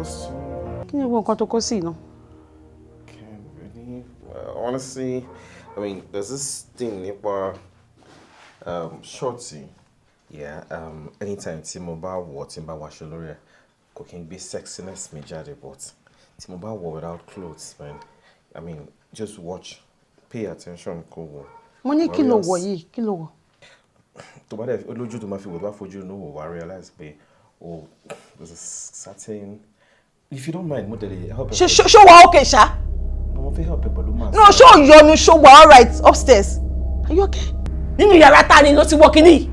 sí. Kí ni gbogbo nǹkan tó kó sí iná? Can't really. Honestly, I mean, there's this thing nípa shorty. Yeah. Anytime tí mo bá wọ̀ tí mo bá wọ aṣọ lórí ẹ̀, kò kí n gbé sexiness mi jáde, but tí mo bá wọ̀ without clothes, man. I mean, just watch, pay attention, kó wọ̀. Mo ní kí ló wọ̀ yìí, kí ló wọ̀? Tó bá dẹ̀ olójú tó máa fi wò tó bá fojú inú wò wá realize pé oh, there's a certain. If you don't mind, Madale, help me. Show wa okay, Sha? No, fi help me, Luma. No, show yonu, show wa all right upstairs. Are you okay? Nínú yàrá ta ni ló ti wọ kíní?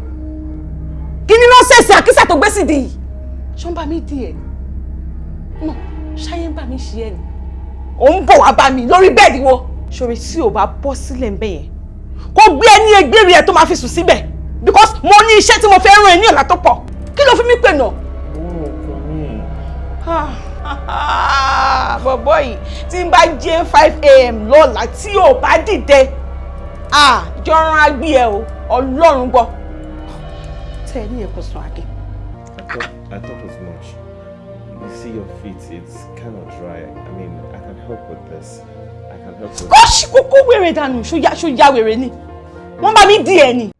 Kíní nonsense àkísà tó gbé sí di. Ṣó ń bá mi dí ẹ? No, ṣáyé ń bá mi ṣe ẹ ni. Ó ń bọ̀ wá bá mi lórí bẹ́ẹ̀dì wo. Ṣòrí tí ò bá bọ́ sílẹ̀ ń bẹ̀ yẹn. Kó gbé ẹni ẹgbẹ́rì ẹ tó máa fi sùn síbẹ̀. Because mo ní iṣẹ́ tí mo fẹ́ rán ẹ ní ọ̀la tó pọ̀. Kí ló fi mí pè náà? Bọ̀bọ̀ yìí tí n bá jẹ́ 5 a.m. lọ́la tí ò bá dìde. Jọ̀rọ̀ á gbé ẹ o, Ọlọ́run gbọ́. Tẹ́ ẹ ní ẹ̀kọ́ sọ àgé. I thought as much. You see your feet, it's kind of dry. I mean, I can help with this. I can help with Gosh, kókó wèrè dànù, ṣó ya wèrè ni. Wọ́n bá mi dí ẹ ni.